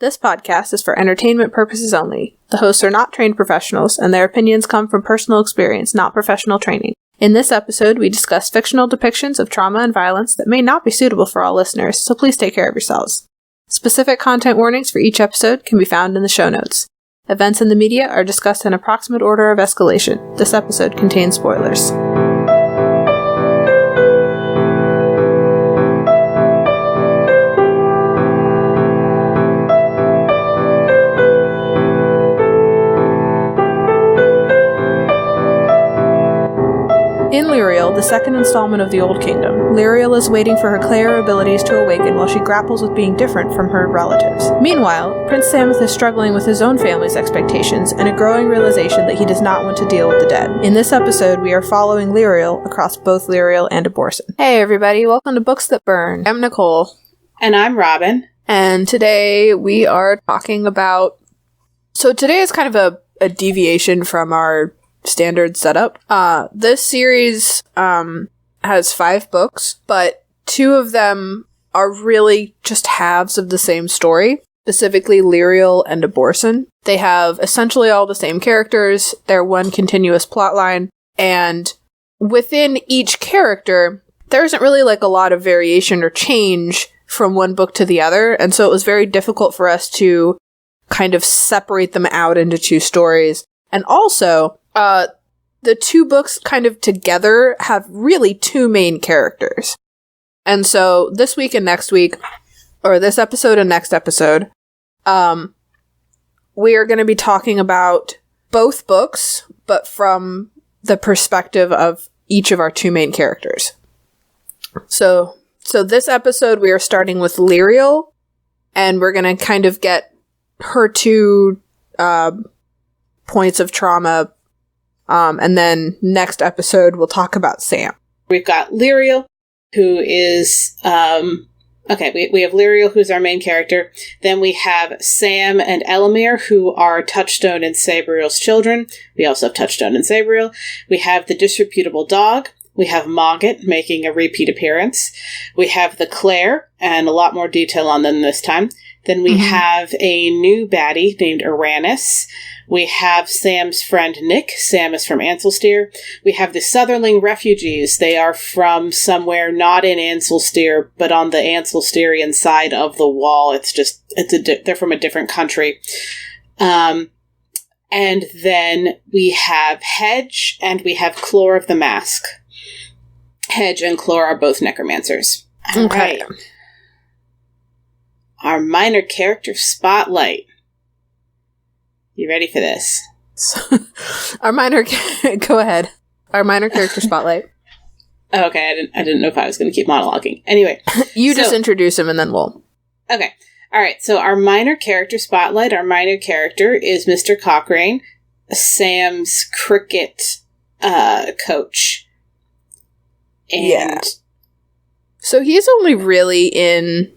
This podcast is for entertainment purposes only. The hosts are not trained professionals, and their opinions come from personal experience, not professional training. In this episode, we discuss fictional depictions of trauma and violence that may not be suitable for all listeners, so please take care of yourselves. Specific content warnings for each episode can be found in the show notes. Events in the media are discussed in approximate order of escalation. This episode contains spoilers. In Lirael, the second installment of the Old Kingdom, Lirael is waiting for her Claire abilities to awaken while she grapples with being different from her relatives. Meanwhile, Prince Samuth is struggling with his own family's expectations and a growing realization that he does not want to deal with the dead. In this episode, we are following Lirael across both Lirael and Abortion. Hey everybody, welcome to Books That Burn. I'm Nicole. And I'm Robin. And today we are talking about... So today is kind of a deviation from our standard setup. This series has 5 books, but 2 of them are really just halves of the same story, specifically Lirael and Abortion. They have essentially all the same characters, they're one continuous plotline, and within each character, there isn't really like a lot of variation or change from one book to the other, and so it was very difficult for us to kind of separate them out into 2 stories. And also, the 2 books kind of together have really 2 main characters. And so this week and next week, or this episode and next episode, we are going to be talking about both books, but from the perspective of each of our 2 main characters. So this episode we are starting with Lirael, and we're going to kind of get her 2 points of trauma. And then next episode, we'll talk about Sam. We've got Lirael, who is, we have Lirael, who's our main character. Then we have Sam and Elamir, who are Touchstone and Sabriel's children. We also have Touchstone and Sabriel. We have the disreputable dog. We have Mogget making a repeat appearance. We have the Claire, and a lot more detail on them this time. Then we have a new baddie named Uranus. We have Sam's friend Nick. Sam is from Ancelsteer. We have the Sutherling refugees. They are from somewhere not in Ancelsteer, but on the Ancelsteerian side of the wall. They're from a different country. And then we have Hedge, and we have Clore of the Mask. Hedge and Clore are both necromancers. All okay. Right. Our minor character spotlight. You ready for this? Go ahead. Our minor character spotlight. Okay, I didn't know if I was going to keep monologuing. Anyway. Just introduce him and then we'll... Okay. All right, so our minor character spotlight, our minor character is Mr. Cochrane, Sam's cricket coach. And yeah. So he's only really in...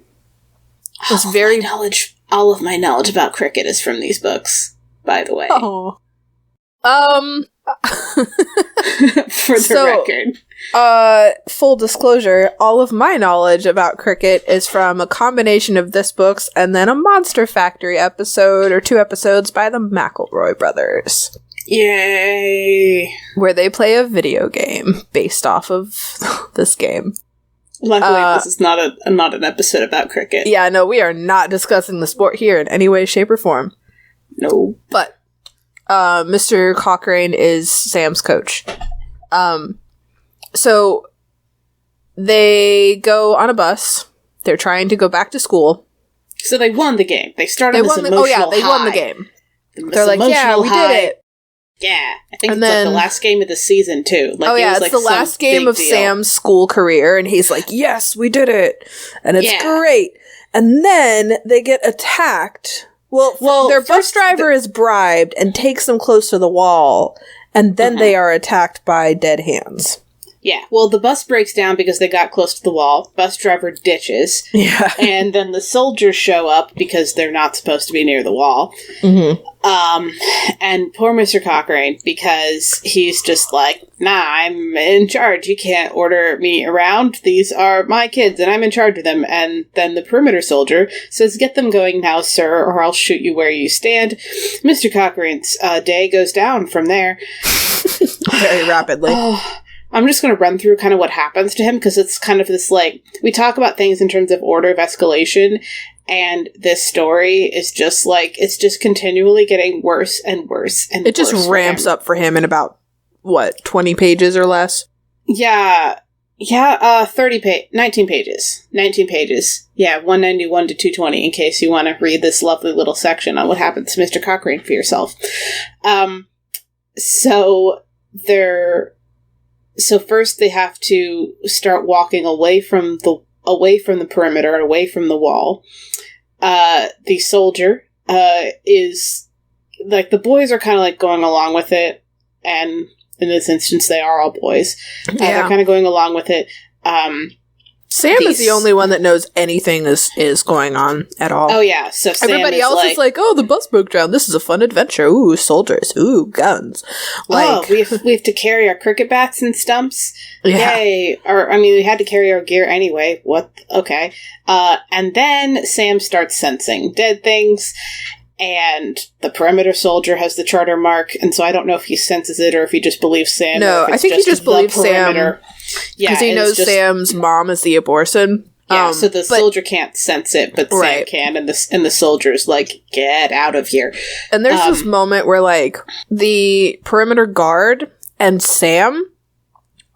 All of my knowledge about cricket is from these books, by the way. Oh. For the record. Full disclosure, all of my knowledge about cricket is from a combination of this books and then a Monster Factory episode or 2 episodes by the McElroy brothers. Yay! Where they play a video game based off of this game. Luckily, this is not an episode about cricket. Yeah, no, we are not discussing the sport here in any way, shape, or form. No. But Mr. Cochrane is Sam's coach. So they go on a bus. They're trying to go back to school. So they won the game. They started this emotional high. They won the game. They're like, yeah, we did it. Yeah, I think it's like the last game of the season, too. It's the last game of Sam's school career, and he's like, yes, we did it, and it's great. And then they get attacked. Well their bus driver is bribed and takes them close to the wall, and then they are attacked by dead hands. Yeah, well, the bus breaks down because they got close to the wall. Bus driver ditches. Yeah. And then the soldiers show up because they're not supposed to be near the wall. Mm-hmm. And poor Mr. Cochrane, because he's just like, nah, I'm in charge. You can't order me around. These are my kids, and I'm in charge of them. And then the perimeter soldier says, get them going now, sir, or I'll shoot you where you stand. Mr. Cochrane's day goes down from there. Very rapidly. I'm just going to run through kind of what happens to him, because it's kind of this, like, we talk about things in terms of order of escalation, and this story is just, like, it's just continually getting worse and worse and worse. It just ramps up for him in about, 20 pages or less? Yeah. Yeah, 19 pages. 19 pages. Yeah, 191 to 220, in case you want to read this lovely little section on what happens to Mr. Cochrane for yourself. So first they have to start walking away from the perimeter and away from the wall. The soldier is like, the boys are kind of like going along with it, and in this instance they are all boys. They're kind of going along with it. Sam is the only one that knows anything is going on at all. Oh yeah, so Sam everybody else is like, oh, the bus broke down. This is a fun adventure. Ooh, soldiers. Ooh, guns. Like, we have to carry our cricket bats and stumps. Yeah. Yay! Or we had to carry our gear anyway. What? Okay. And then Sam starts sensing dead things, and the perimeter soldier has the charter mark, and so I don't know if he senses it or if he just believes Sam. No, I think he just believes Sam. Yeah, because he knows Sam's mom is the abortion. Yeah, so the soldier can't sense it, but Sam can, and the soldier's like, get out of here. And there's this moment where, like, the perimeter guard and Sam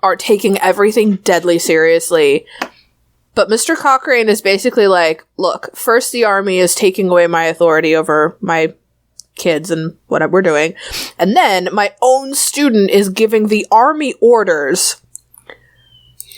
are taking everything deadly seriously. But Mr. Cochrane is basically like, look, first the army is taking away my authority over my kids and what we're doing. And then my own student is giving the army orders.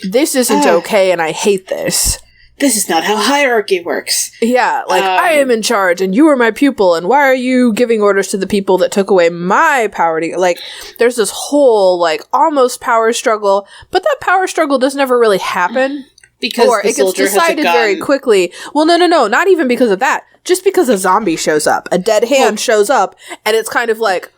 This isn't okay, and I hate this. This is not how hierarchy works. Yeah, like, I am in charge, and you are my pupil, and why are you giving orders to the people that took away my power? Like, there's this whole, like, almost power struggle, but that power struggle doesn't ever really happen. Because or it gets decided very quickly. Well, no, not even because of that. Just because a zombie shows up. A dead hand shows up, and it's kind of like,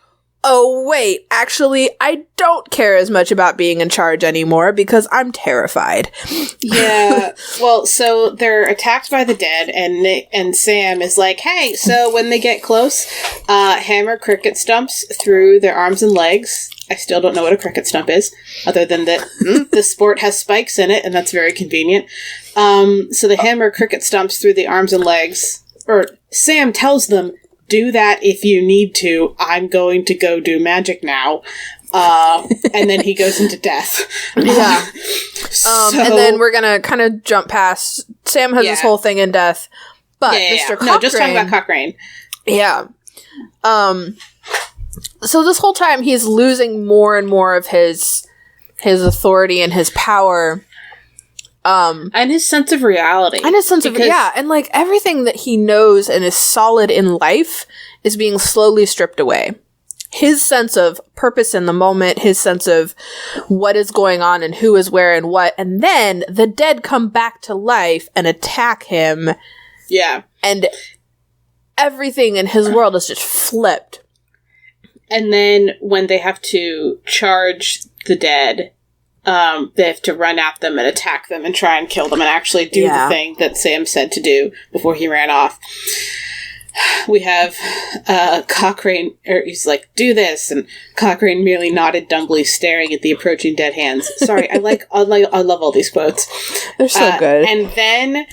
oh, wait, actually, I don't care as much about being in charge anymore because I'm terrified. Yeah. Well, so they're attacked by the dead, and Nick and Sam is like, hey, so when they get close, hammer cricket stumps through their arms and legs. I still don't know what a cricket stump is, other than that this sport has spikes in it, and that's very convenient. So they hammer cricket stumps through the arms and legs, or Sam tells them, do that if you need to. I'm going to go do magic now. And then he goes into death. Yeah. And then we're going to kind of jump past. Sam has this whole thing in death. But Mr. Cochrane... No, just talking about Cochrane. Yeah. So this whole time he's losing more and more of his authority and his power. And his sense of reality. And like everything that he knows and is solid in life is being slowly stripped away. His sense of purpose in the moment, his sense of what is going on and who is where and what, and then the dead come back to life and attack him. Yeah. And everything in his world is just flipped. And then when they have to charge the dead, they have to run at them and attack them and try and kill them and actually do the thing that Sam said to do before he ran off. We have Cochrane, or he's like, do this, and Cochrane merely nodded dumbly, staring at the approaching dead hands. Sorry, I love all these quotes. They're so good. And then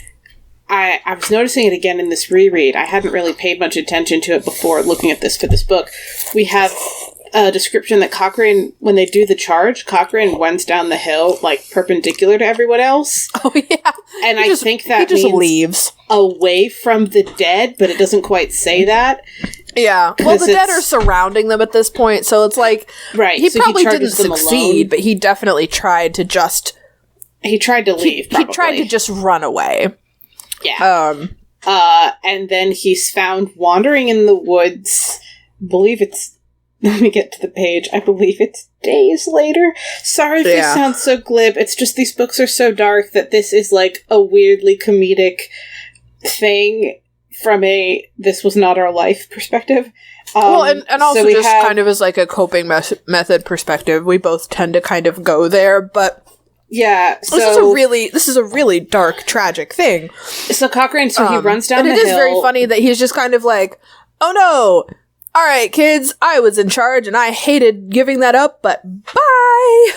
I was noticing it again in this reread. I hadn't really paid much attention to it before looking at this for this book. We have a description that Cochrane, when they do the charge, Cochrane runs down the hill, like, perpendicular to everyone else. Oh, yeah. And I think that he just means leaves. Away from the dead, but it doesn't quite say that. Yeah. Well, the dead are surrounding them at this point, so it's like... Right. He probably didn't succeed, but he definitely tried to just... He tried to leave, probably. He tried to just run away. Yeah. And then he's found wandering in the woods. I believe it's let me get to the page. I believe it's days later. Sorry if this sounds so glib. It's just these books are so dark that this is like a weirdly comedic thing from a this was not our life perspective. Well, and also so just kind of as like a coping method perspective. We both tend to kind of go there, but yeah, so this is a really dark, tragic thing. So Cochrane, he runs down the hill. And it is very funny that he's just kind of like, oh no, all right, kids, I was in charge and I hated giving that up, but bye.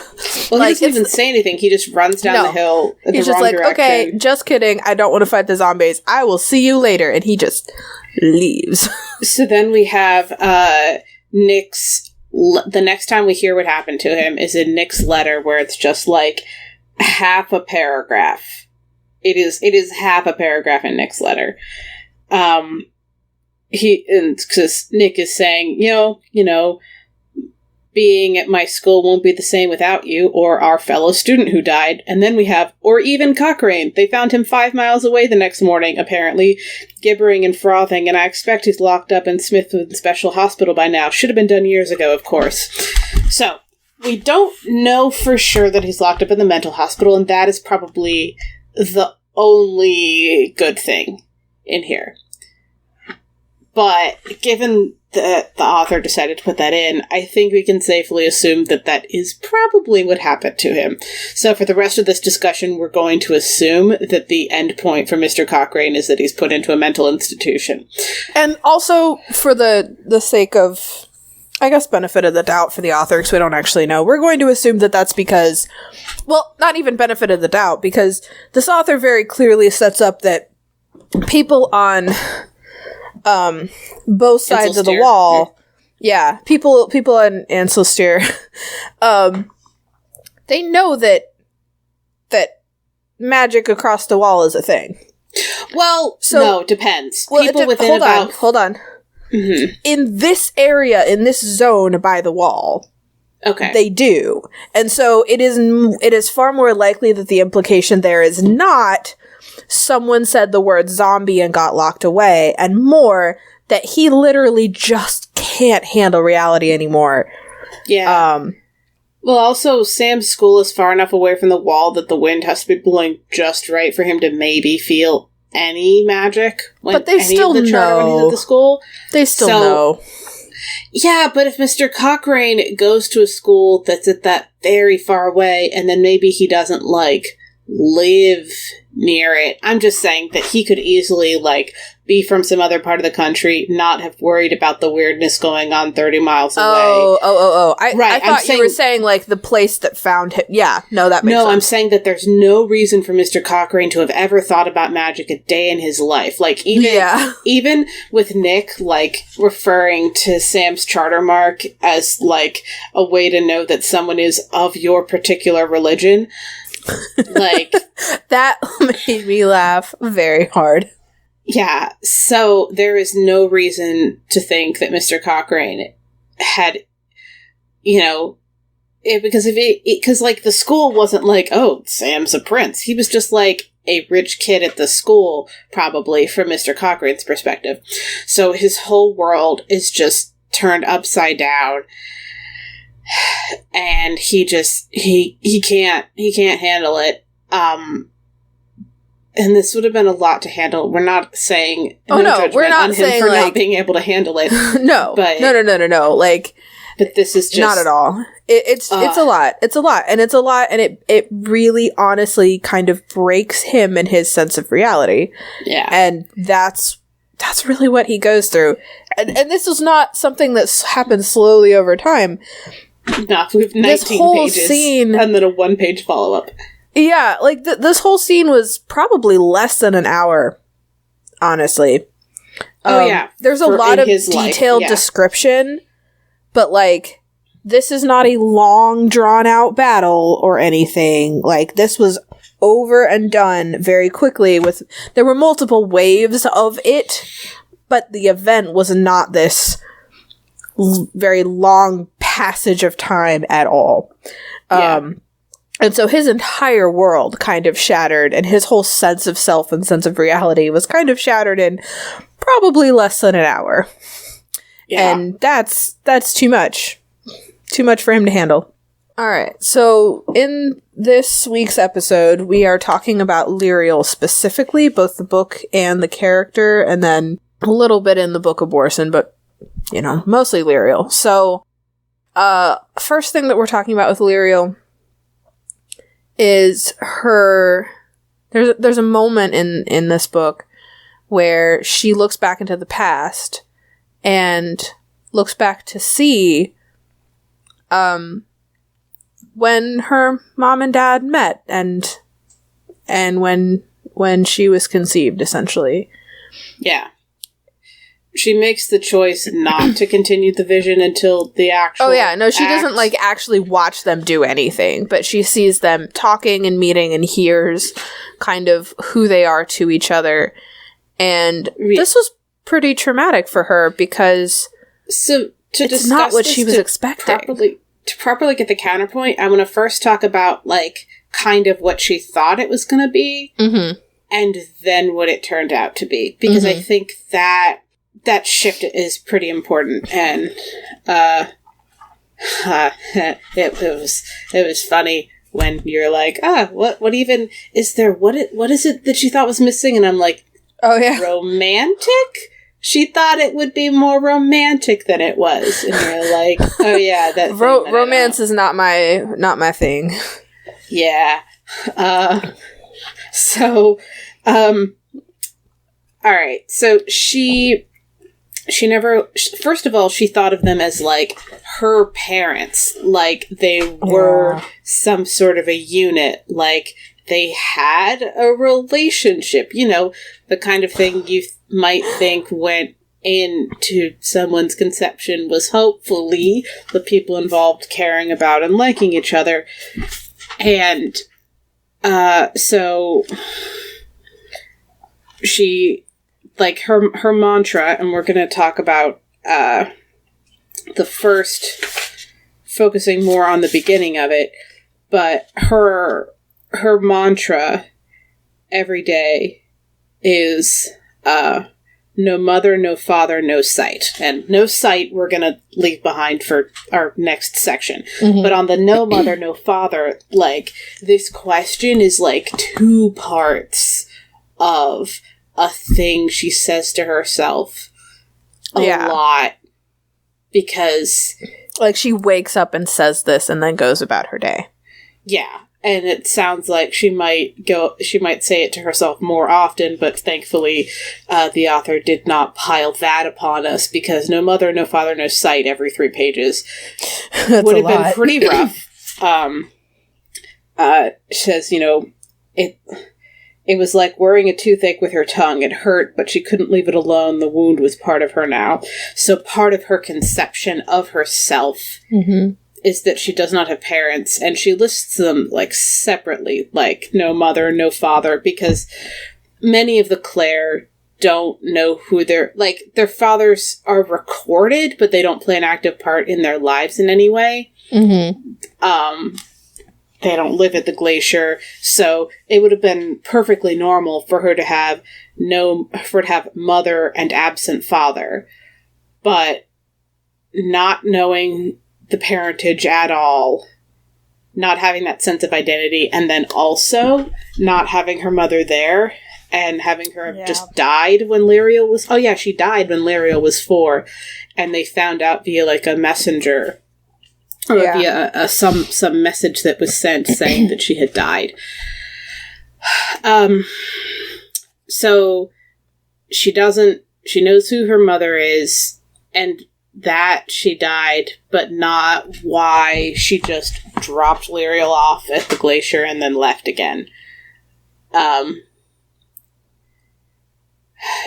Well, he doesn't even say anything. He just runs down the hill in the wrong direction. Okay, just kidding. I don't want to fight the zombies. I will see you later. And he just leaves. So then we have Nix. The next time we hear what happened to him is in Nick's letter, where it's just like half a paragraph. It is half a paragraph in Nick's letter. Because Nick is saying, you know, being at my school won't be the same without you, or our fellow student who died. And then we have, or even Cochrane. They found him 5 miles away the next morning, apparently, gibbering and frothing, and I expect he's locked up in Smithwood Special Hospital by now. Should have been done years ago, of course. So, we don't know for sure that he's locked up in the mental hospital, and that is probably the only good thing in here. But given that the author decided to put that in, I think we can safely assume that that is probably what happened to him. So for the rest of this discussion, we're going to assume that the end point for Mr. Cochrane is that he's put into a mental institution. And also, for the sake of, I guess, benefit of the doubt for the author, because we don't actually know, we're going to assume that that's because, well, not even benefit of the doubt, because this author very clearly sets up that people on both sides of the wall, people on Ansel Steer, they know that magic across the wall is a thing. Well, so, no, it depends. Well, hold on. Mm-hmm. In this area, in this zone by the wall, okay, they do, and so it is far more likely that the implication there is not someone said the word zombie and got locked away, and more that he literally just can't handle reality anymore. Yeah. Well, also, Sam's school is far enough away from the wall that the wind has to be blowing just right for him to maybe feel any magic. But they still know. When he's at the school. They still know. Yeah, but if Mr. Cochrane goes to a school that's at that very far away, and then maybe he doesn't, live near it. I'm just saying that he could easily, be from some other part of the country, not have worried about the weirdness going on 30 miles away. I thought you were saying, the place that found him. Yeah, no, that makes sense. No, I'm saying that there's no reason for Mr. Cochrane to have ever thought about magic a day in his life. Even with Nick, referring to Sam's charter mark as, a way to know that someone is of your particular religion. That made me laugh very hard. Yeah, so there is no reason to think that Mr. Cochrane had, because the school wasn't oh, Sam's a prince. He was just a rich kid at the school, probably, from Mr. Cochrane's perspective. So his whole world is just turned upside down. And he can't handle it. And this would have been a lot to handle. We're not saying we're not saying for not being able to handle it. No, but no. But this is just not at all. It's a lot. It's a lot, and it really, honestly, kind of breaks him and his sense of reality. Yeah, and that's really what he goes through. And this is not something that's happened slowly over time. No, we have 19 pages, scene, and then a 1-page follow-up. Yeah, this whole scene was probably less than an hour, honestly. Yeah. There's a lot of detailed description, but, this is not a long, drawn-out battle or anything. This was over and done very quickly. There were multiple waves of it, but the event was not this very long passage of time at all. And so his entire world kind of shattered, and his whole sense of self and sense of reality was kind of shattered in probably less than an hour. Yeah. And that's too much. Too much for him to handle. All right. So in this week's episode, we are talking about Lirael specifically, both the book and the character, and then a little bit in the Book of Borson, but, you know, mostly Lirael. So, first thing that we're talking about with Lirael is her... There's a moment in this book where she looks back into the past and looks back to see when her mom and dad met and when she was conceived, essentially. Yeah. She makes the choice not to continue the vision until the actual... Oh, yeah. No, she doesn't, like, actually watch them do anything, but she sees them talking and meeting and hears kind of who they are to each other. And this was pretty traumatic for her because it's not what she was expecting. To properly get the counterpoint, I want to first talk about, like, kind of what she thought it was going to be, and then what it turned out to be. Because I think that shift is pretty important, and it was funny when you're like, what even is there? What is it that you thought was missing? And I'm like, oh yeah, romantic. She thought it would be more romantic than it was, and you're like, oh yeah, that romance is not my thing. Yeah. So, all right. So she never, first of all, she thought of them as, like, her parents. Like, they were some sort of a unit. Like, they had a relationship. You know, the kind of thing you might think went into someone's conception was hopefully the people involved caring about and liking each other. And, so she... like, her mantra, and we're going to talk about the first, focusing more on the beginning of it, but her mantra every day is no mother, no father, no sight. And no sight we're going to leave behind for our next section. But on the no mother, no father, like, this question is, like, 2 parts of a thing she says to herself a lot, because, like, she wakes up and says this and then goes about her day. Yeah. And it sounds like she might say it to herself more often, but thankfully the author did not pile that upon us, because no mother, no father, no sight every 3 pages would have been pretty rough. Says, you know, it was like wearing a toothache with her tongue. It hurt, but she couldn't leave it alone. The wound was part of her now. So part of her conception of herself is that she does not have parents, and she lists them, like, separately, like, no mother, no father, because many of the Clare don't know who their fathers are recorded, but they don't play an active part in their lives in any way. They don't live at the glacier, so it would have been perfectly normal for her to have mother and absent father. But not knowing the parentage at all, not having that sense of identity, and then also not having her mother there, and having her have just died when Lirael was... Oh yeah, she died when Lirael was 4, and they found out via, like, a messenger... Or via some message that was sent saying that she had died. So she knows who her mother is, and that she died, but not why she just dropped Lirael off at the glacier and then left again.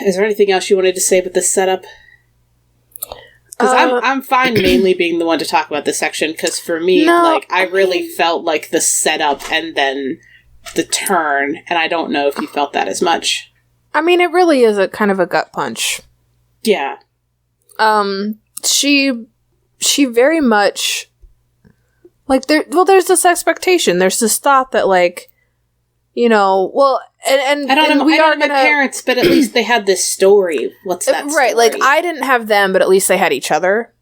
Is there anything else you wanted to say with this setup? Because I'm fine mainly being the one to talk about this section, because for me, I really felt like the setup and then the turn, and I don't know if you felt that as much. I mean, it really is a kind of a gut punch. Yeah. She very much, like, there's this expectation, there's this thought that, like, well, and I don't know. we I are don't know my parents, but at least they had this story. What's that right? story? Like, I didn't have them, but at least they had each other.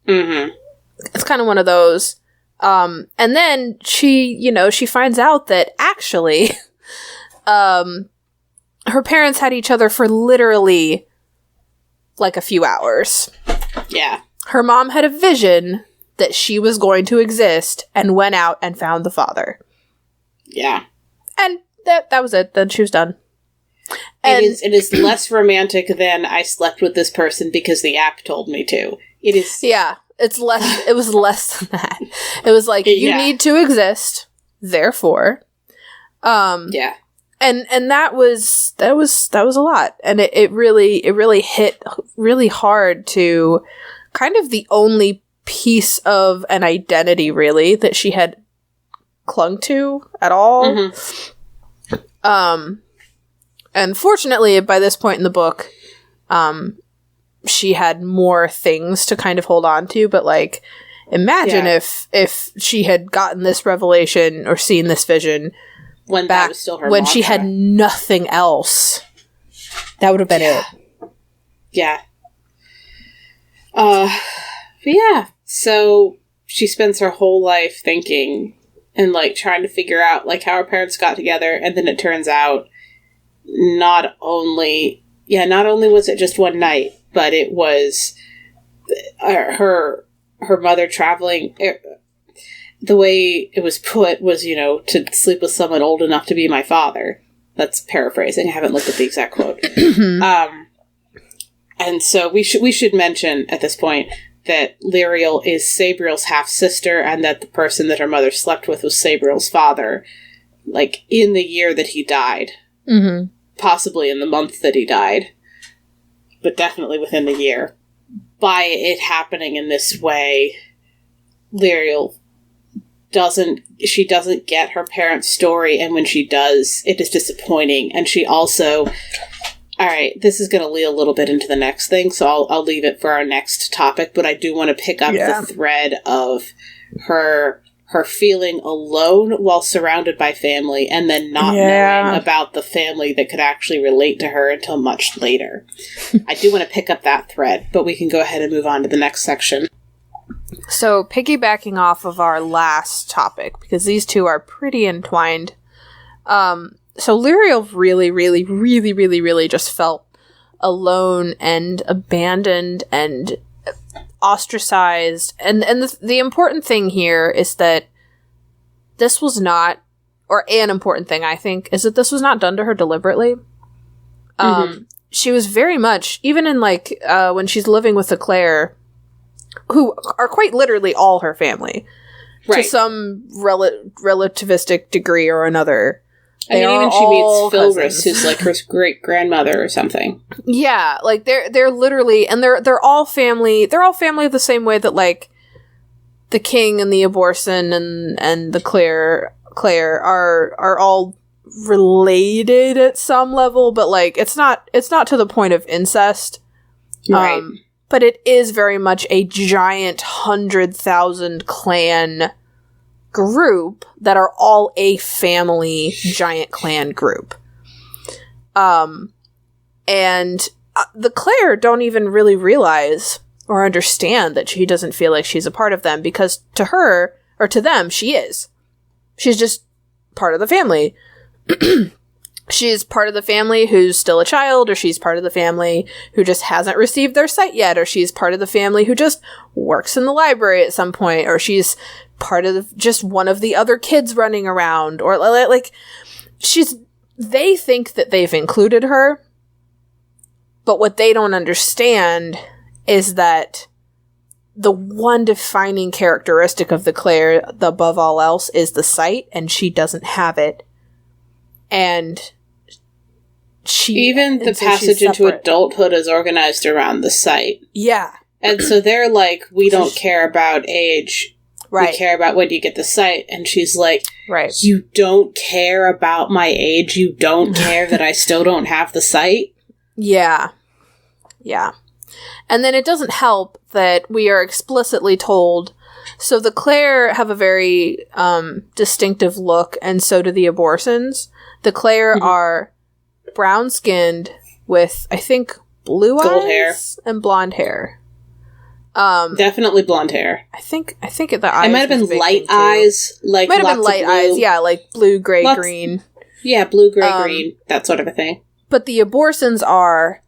Mm-hmm. It's kind of one of those. And then she finds out that actually, her parents had each other for literally like a few hours. Yeah. Her mom had a vision that she was going to exist and went out and found the father. Yeah. And that was it. Then she was done. And it is less romantic than I slept with this person because the app told me to. It is. Yeah. It was less than that. It was like, you need to exist, therefore. Yeah. And that was a lot. And it really hit really hard to kind of the only piece of an identity, really, that she had clung to at all. Mm-hmm. And fortunately, by this point in the book, she had more things to kind of hold on to, but like, imagine if she had gotten this revelation or seen this vision when that was still her when mantra. She had nothing else. That would have been it. Yeah. But yeah. So she spends her whole life thinking and like trying to figure out like how her parents got together, and then it turns out not only was it just one night, but it was her mother traveling. The way it was put was, to sleep with someone old enough to be my father. That's paraphrasing. I haven't looked at the exact quote. And so we should mention at this point that Lirael is Sabriel's half-sister, and that the person that her mother slept with was Sabriel's father, like, in the year that he died. Mm-hmm. Possibly in the month that he died. But definitely within the year. By it happening in this way, Lirael doesn't get her parents' story, and when she does, it is disappointing. And she also... Alright, this is going to lead a little bit into the next thing, so I'll leave it for our next topic, but I do want to pick up the thread of her feeling alone while surrounded by family, and then not knowing about the family that could actually relate to her until much later. I do want to pick up that thread, but we can go ahead and move on to the next section. So, piggybacking off of our last topic, because these two are pretty entwined, so Lirael really, really, really, really, really just felt alone and abandoned and ostracized. And the important thing here is that this was not, or an important thing, I think, is that this was not done to her deliberately. She was very much, even in like, when she's living with the Claire, who are quite literally all her family, to some relativistic degree or another. I mean, even she meets Philris, who's like her great-grandmother or something. Yeah, like they're literally, and they're all family. They're all family the same way that like the King and the Aborson and the Claire are all related at some level, but like it's not to the point of incest. Right. But it is very much a giant 100,000 clan group that are all a family giant clan group. And the Claire don't even really realize or understand that she doesn't feel like she's a part of them, because to her, or to them, she is. She's just part of the family. She's part of the family who's still a child, or she's part of the family who just hasn't received their sight yet, or she's part of the family who just works in the library at some point, or she's part of just one of the other kids running around, or like they think that they've included her, but what they don't understand is that the one defining characteristic of the Claire, above all else, is the sight, and she doesn't have it. And the passage into adulthood is organized around the sight. Yeah. And so they're like, we don't care about age. Right. We care about when you get the sight. And she's like, right. You don't care about my age? You don't care that I still don't have the sight? Yeah. Yeah. And then it doesn't help that we are explicitly told. So the Claire have a very distinctive look, and so do the Abortions. The Claire are brown-skinned with, I think, blue gold eyes hair and blonde hair. Definitely blonde hair. I think the eyes. It might have been light eyes, like might have been light eyes, yeah, like blue, gray, green. Yeah, blue, gray, green, that sort of a thing. But the abortions are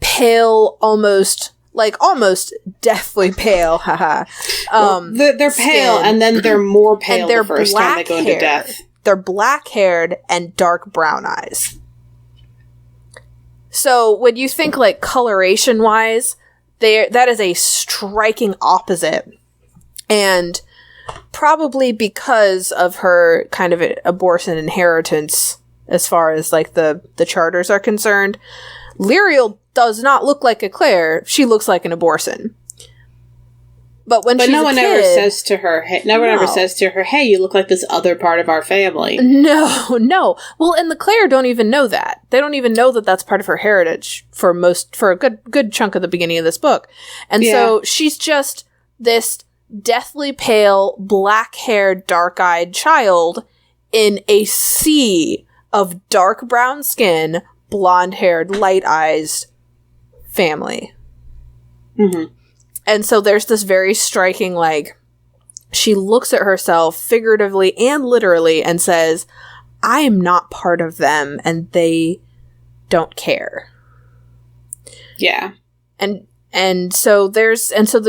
pale, almost deathly pale. Haha. They're pale, and then they're more pale and they're the first time they go into death. They're black-haired and dark brown eyes. So when you think like coloration-wise, that is a striking opposite. And probably because of her kind of abortion inheritance, as far as like the charters are concerned, Lirael does not look like a Claire. She looks like an abortion. But no one ever says to her, "Hey, you look like this other part of our family." No. Well, and the Claire don't even know that. They don't even know that that's part of her heritage for a good chunk of the beginning of this book. And so she's just this deathly pale, black-haired, dark-eyed child in a sea of dark brown skin, blonde-haired, light-eyed family. Mm-hmm. And so there's this very striking, like, she looks at herself figuratively and literally and says, I am not part of them, and they don't care. Yeah. And so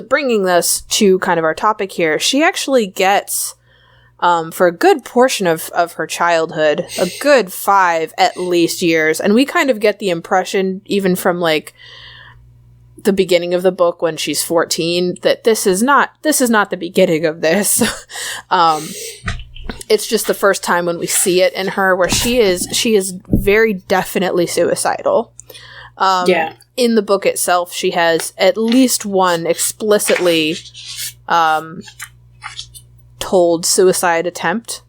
bringing this to kind of our topic here, she actually gets, for a good portion of her childhood, a good 5 at least years, and we kind of get the impression, even from, like, the beginning of the book when she's 14, that this is not the beginning of this. It's just the first time when we see it in her where she is very definitely suicidal. In the book itself, she has at least one explicitly told suicide attempt.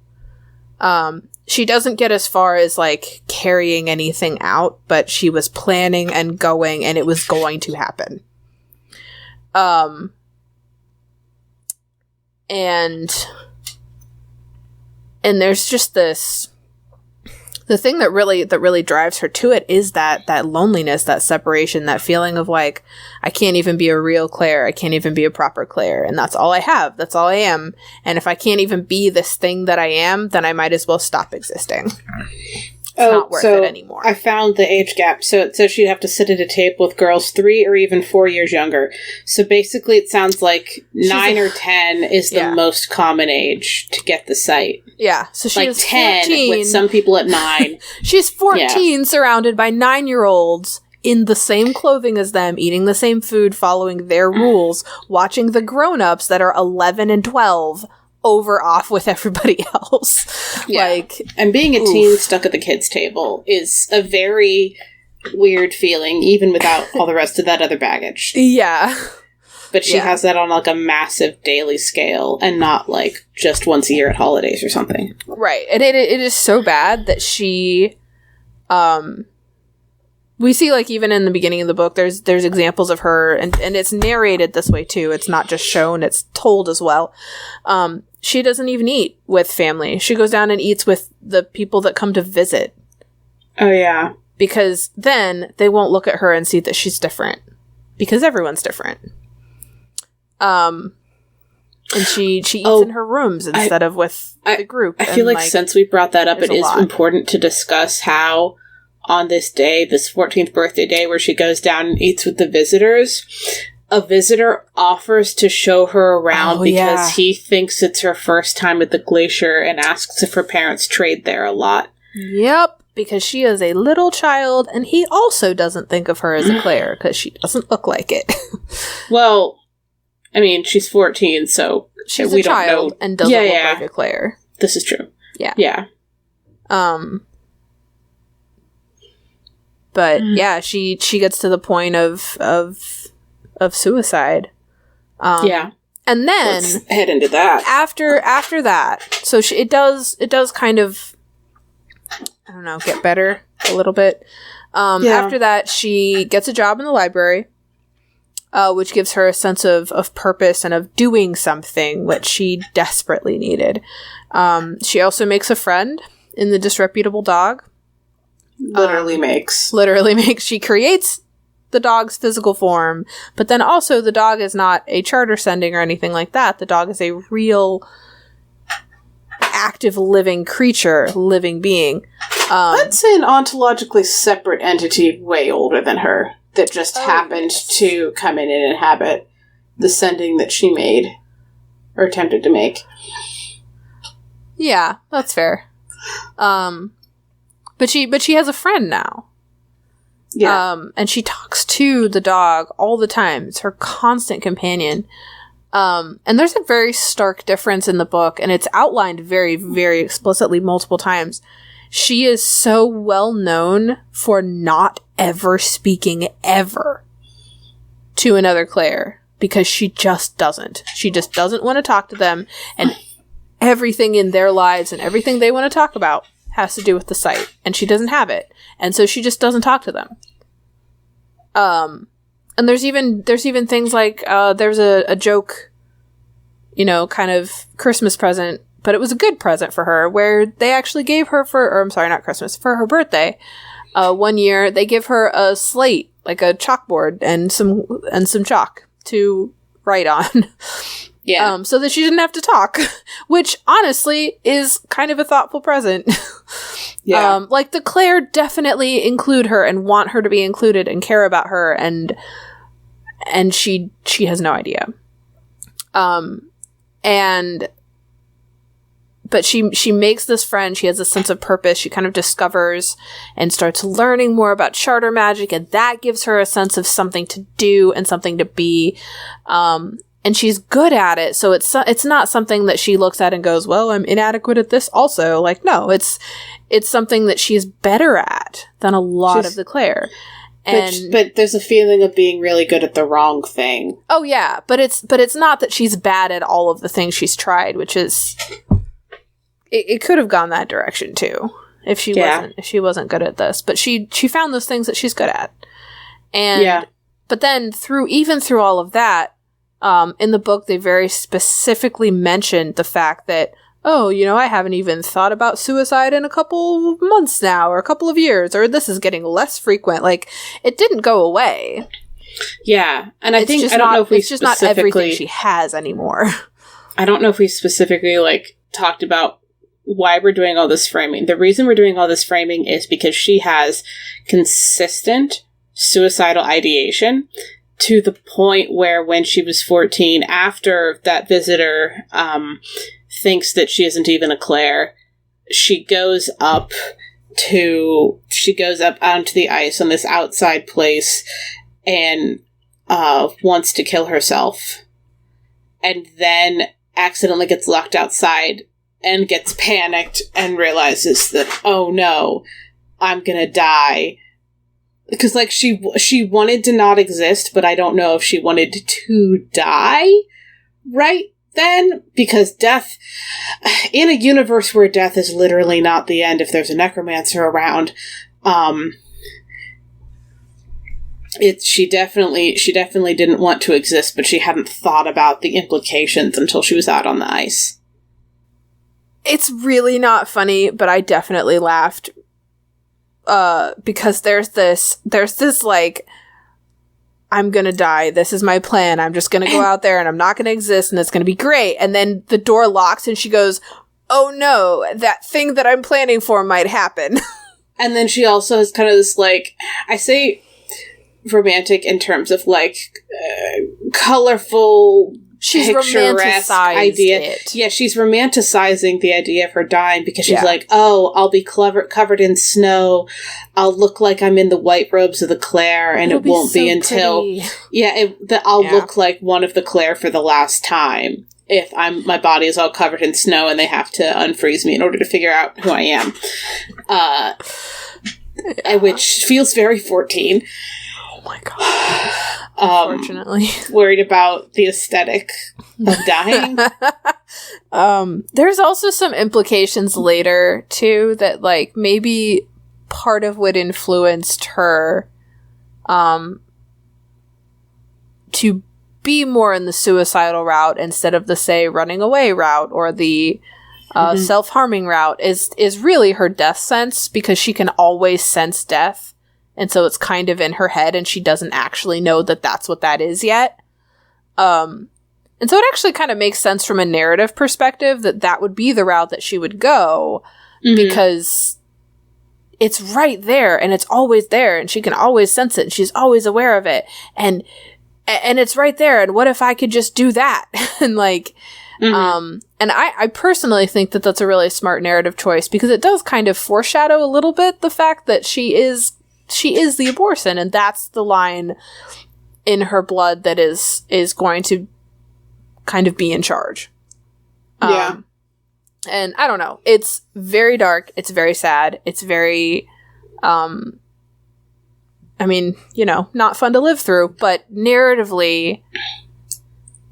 She doesn't get as far as, like, carrying anything out, but she was planning and going, and it was going to happen. And there's just this... The thing that really drives her to it is that loneliness, that separation, that feeling of, like, I can't even be a real Claire, I can't even be a proper Claire, and that's all I have, that's all I am, and if I can't even be this thing that I am, then I might as well stop existing. It's not worth it anymore. I found the age gap. So it says she'd have to sit at a table with girls 3 or even 4 years younger. So basically it sounds like 9 or 10 is the most common age to get the sight. Yeah, so she like was 10 14. with some people at 9. She's 14, surrounded by 9-year-olds in the same clothing as them, eating the same food, following their rules, watching the grown-ups that are 11 and 12 off with everybody else. Yeah. And being a teen stuck at the kids' table is a very weird feeling, even without all the rest of that other baggage. Yeah. But she has that on, like, a massive daily scale and not, like, just once a year at holidays or something. Right. And it is so bad that she... we see, like, even in the beginning of the book, there's examples of her, and it's narrated this way, too. It's not just shown, it's told as well. She doesn't even eat with family. She goes down and eats with the people that come to visit. Oh, yeah. Because then they won't look at her and see that she's different. Because everyone's different. And she eats in her rooms instead of with the group. I feel like since we brought that up, it is important to discuss how on this day, this 14th birthday day where she goes down and eats with the visitors, a visitor offers to show her around because he thinks it's her first time at the glacier and asks if her parents trade there a lot. Yep, because she is a little child, and he also doesn't think of her as a Claire because she doesn't look like it. Well, I mean, she's 14, so she's a child and doesn't look like a Claire. This is true. Yeah. Yeah. But she gets to the point of suicide. And then let's head into that. After that, so it does kind of, I don't know, get better a little bit. After that, she gets a job in the library, which gives her a sense of purpose and of doing something, which she desperately needed. She also makes a friend in the disreputable dog, Literally makes. She creates the dog's physical form, but then also the dog is not a charter sending or anything like that. The dog is a real active living creature, living being. That's an ontologically separate entity way older than her that just happened to come in and inhabit the sending that she made or attempted to make. Yeah, that's fair. But she has a friend now. Yeah. And she talks to the dog all the time. It's her constant companion. And there's a very stark difference in the book, and it's outlined very, very explicitly multiple times. She is so well known for not ever speaking ever to another Claire, because she just doesn't. She just doesn't want to talk to them, and everything in their lives and everything they want to talk about has to do with the site, and she doesn't have it, and so she just doesn't talk to them. And there's even things like there's a joke, kind of Christmas present, but it was a good present for her, where they actually gave her for her birthday. One year they give her a slate, like a chalkboard, and some chalk to write on. Yeah. So that she didn't have to talk, which honestly is kind of a thoughtful present. Yeah. Like the Claire definitely include her and want her to be included and care about her, and she has no idea. But she makes this friend. She has a sense of purpose. She kind of discovers and starts learning more about charter magic, and that gives her a sense of something to do and something to be. And she's good at it, so it's not something that she looks at and goes, well, I'm inadequate at this also. Like, no, it's something that she's better at than a lot of the Claire. But there's a feeling of being really good at the wrong thing. Oh yeah, but it's not that she's bad at all of the things she's tried, which is it could have gone that direction too if she wasn't good at this. But she found those things that she's good at. And but then through all of that, in the book, they very specifically mentioned the fact that, I haven't even thought about suicide in a couple of months now, or a couple of years, or this is getting less frequent. Like, it didn't go away. Yeah, and I don't know if it's just not everything she has anymore. I don't know if we specifically, talked about why we're doing all this framing. The reason we're doing all this framing is because she has consistent suicidal ideation, to the point where when she was 14, after that visitor thinks that she isn't even a Claire, she goes up onto the ice on this outside place and wants to kill herself. And then accidentally gets locked outside and gets panicked and realizes that, oh no, I'm gonna die. Because, she wanted to not exist, but I don't know if she wanted to die right then. Because death, in a universe where death is literally not the end if there's a necromancer around, she definitely didn't want to exist, but she hadn't thought about the implications until she was out on the ice. It's really not funny, but I definitely laughed. Because there's this I'm gonna die, this is my plan, I'm just gonna go out there and I'm not gonna exist and it's gonna be great, and then the door locks and she goes, oh no, that thing that I'm planning for might happen. And then she also has kind of this, I say romantic in terms of, colorful, she's picturesque idea. It. Yeah, she's romanticizing the idea of her dying because she's like, oh, I'll be covered in snow. I'll look like I'm in the white robes of the Claire, and it won't be until I'll look like one of the Claire for the last time if my body is all covered in snow and they have to unfreeze me in order to figure out who I am. Which feels very 14. Oh my god. Unfortunately. Worried about the aesthetic of dying. There's also some implications later, too, that, maybe part of what influenced her to be more in the suicidal route instead of the, say, running away route, or the self-harming route is really her death sense, because she can always sense death. And so it's kind of in her head, and she doesn't actually know that that's what that is yet. And so it actually kind of makes sense from a narrative perspective that that would be the route that she would go, because it's right there, and it's always there, and she can always sense it, and she's always aware of it, and it's right there, and what if I could just do that? And like, and I personally think that that's a really smart narrative choice, because it does kind of foreshadow a little bit the fact that she is the abortion, and that's the line in her blood that is going to kind of be in charge. Yeah. And I don't know. It's very dark. It's very sad. It's very, I mean, you know, not fun to live through, but narratively,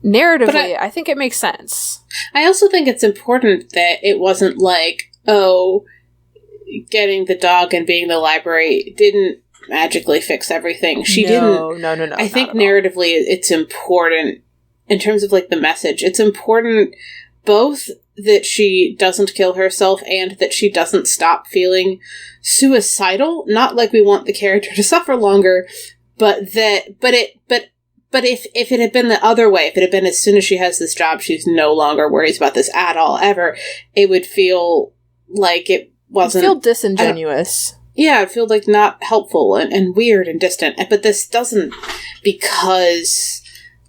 I think it makes sense. I also think it's important that it wasn't like, oh, getting the dog and being in the library didn't magically fix everything. No. I think narratively it's important in terms of like the message. It's important both that she doesn't kill herself and that she doesn't stop feeling suicidal. Not like we want the character to suffer longer, but if it had been the other way, if it had been as soon as she has this job, she's no longer worries about this at all, ever, it would feel like it wasn't... It'd feel disingenuous. Yeah, it feels like not helpful and weird and distant. But this doesn't, because...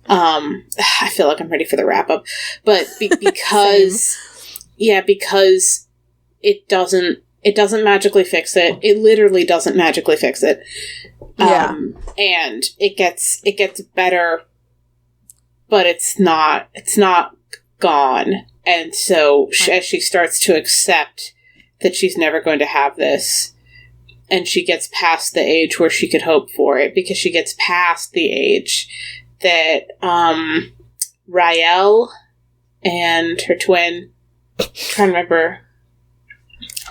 I feel like I'm ready for the wrap-up. But because... yeah, because it doesn't magically fix it. It literally doesn't magically fix it. Yeah. And it gets better, but it's not gone. And so as she starts to accept that she's never going to have this, and she gets past the age where she could hope for it, because she gets past the age that Rael and her twin, trying to remember,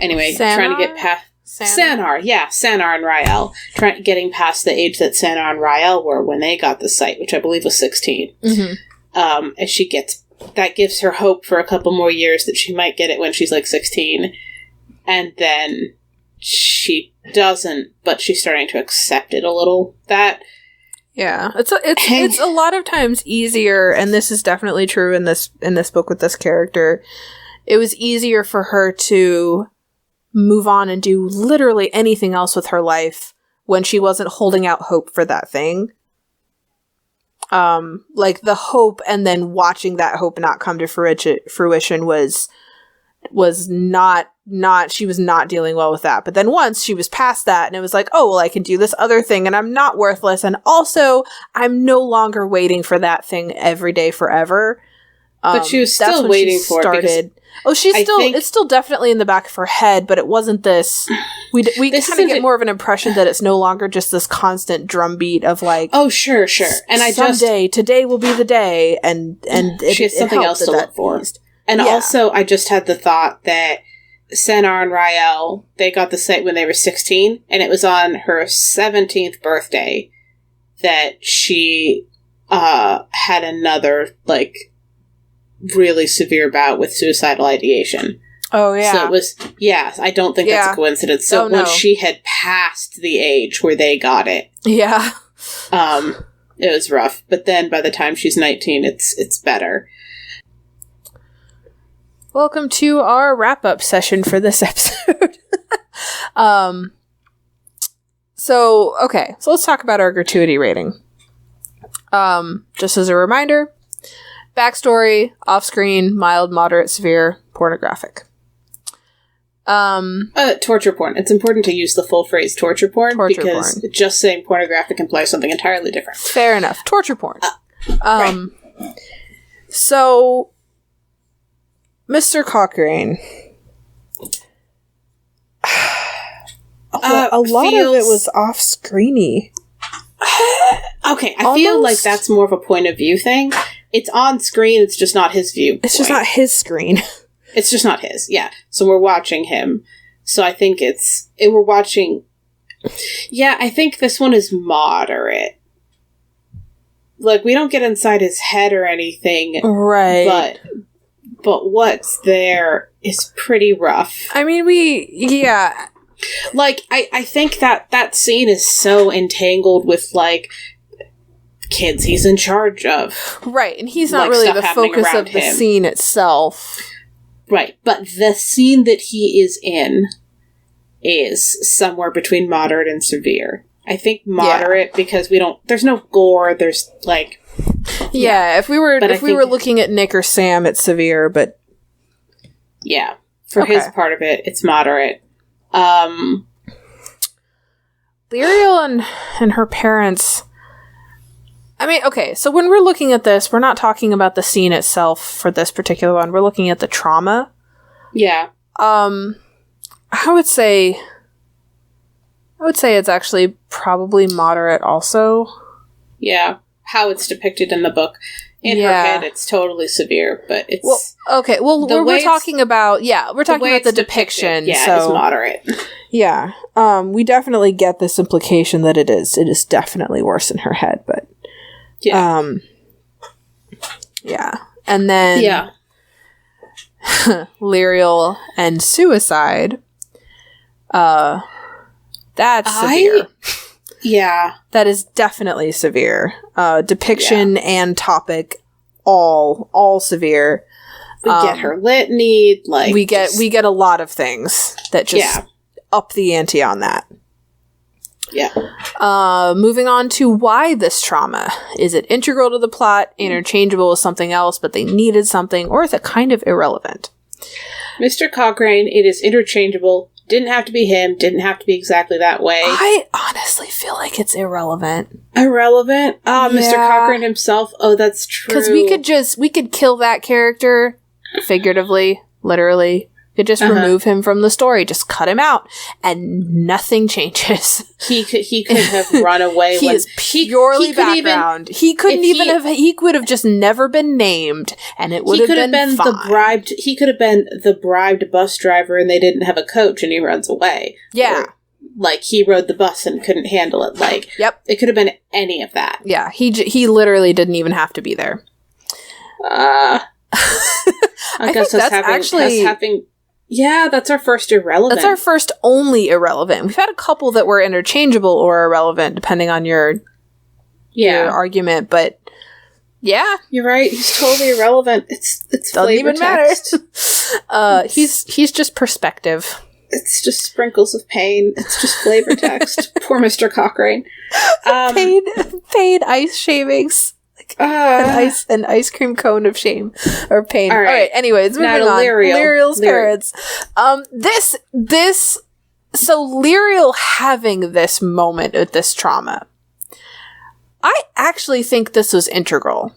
anyway, trying to get past Sanar and Rael, getting past the age that Sanar and Rael were when they got the site, which I believe was 16. As she gets, that gives her hope for a couple more years that she might get it when she's like 16, and then she doesn't, but she's starting to accept it a little. Yeah, it's a lot of times easier, and this is definitely true in this book with this character. It was easier for her to move on and do literally anything else with her life when she wasn't holding out hope for that thing. Like the hope, and then watching that hope not come to fruition was not, she was not dealing well with that. But then once she was past that, and it was like, oh, well, I can do this other thing, and I'm not worthless, and also I'm no longer waiting for that thing every day forever. But she was still waiting for it. It's still definitely in the back of her head, but it wasn't this. We kind of get more of an impression that it's no longer just this constant drumbeat of like, oh, sure. And today will be the day, and she has something else to look for. And also, I just had the thought that Sanar and Rael, they got the site when they were 16, and it was on her 17th birthday that she had another, like, really severe bout with suicidal ideation. Oh, yeah. So it was, I don't think that's a coincidence. So when she had passed the age where they got it. Yeah. It was rough. But then by the time she's 19, it's better. Welcome to our wrap-up session for this episode. So let's talk about our gratuity rating. Just as a reminder, backstory, off-screen, mild, moderate, severe, pornographic. Torture porn. It's important to use the full phrase torture porn, because just saying pornographic implies something entirely different. Fair enough. Torture porn. Right. So, Mr. Cochrane. A lot of it was off-screeny. Okay, I feel like that's more of a point of view thing. It's on screen, it's just not his view. It's just not his screen. It's just not his, yeah. So we're watching him. So I think we're watching... Yeah, I think this one is moderate. Like, we don't get inside his head or anything. Right. But what's there is pretty rough. I mean, Like, I think that scene is so entangled with, like, kids he's in charge of. Right, and he's not like, really stuff the happening focus around of the him. scene itself. Right, but the scene that he is in is somewhere between moderate and severe. I think moderate because there's no gore, there's, like... Yeah, if we were looking at Nick or Sam, it's severe, but... Yeah, for his part of it, it's moderate. Lirael and her parents... I mean, okay, so when we're looking at this, we're not talking about the scene itself for this particular one. We're looking at the trauma. Yeah. I would say it's actually probably moderate also. Yeah. How it's depicted in the book. In her head, it's totally severe, but it's... Well, okay, well, we're talking about... Yeah, we're talking about the depiction. Yeah, so, it's moderate. Yeah. We definitely get this implication that it is. It is definitely worse in her head, but... Yeah. Yeah. And then... Yeah. Lirael and suicide. That's severe. Yeah. That is definitely severe. Depiction and topic, all severe. We get her litany, like... We get a lot of things that just up the ante on that. Yeah. Moving on to why this trauma. Is it integral to the plot, interchangeable with something else, but they needed something, or is it kind of irrelevant? Mr. Cochrane, it is interchangeable. Didn't have to be him. Didn't have to be exactly that way. I honestly feel like it's irrelevant. Irrelevant? Mr. Cochrane himself? Oh, that's true. Because we could kill that character, figuratively, literally. Could just remove him from the story, just cut him out, and nothing changes. He could have run away. He is purely background. He could have just never been named, and it would have been fine. He could have been the bribed bus driver, and they didn't have a coach, and he runs away. Yeah, like he rode the bus and couldn't handle it. Like, yep, it could have been any of that. Yeah, he literally didn't even have to be there. I guess that's having. Yeah, that's our first irrelevant. That's our first only irrelevant. We've had a couple that were interchangeable or irrelevant, depending on your argument, but yeah. You're right, he's totally irrelevant. It's doesn't even text. Matter. He's just perspective. It's just sprinkles of pain. It's just flavor text. Poor Mr. Cochrane. Pain ice shavings. An ice cream cone of shame or pain. All right. Anyways, moving on. Lirael's parents. So Lirael having this moment with this trauma, I actually think this was integral.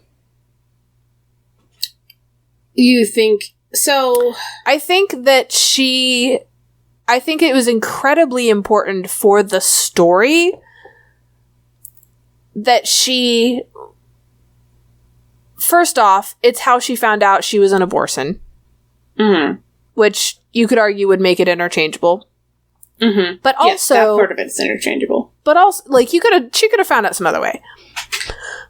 You think so? I think it was incredibly important for the story that she... First off, it's how she found out she was an abortion. Mm-hmm. Which you could argue would make it interchangeable. Mm-hmm. But also... Yes, that part of it's interchangeable. But also, like, she could have found out some other way.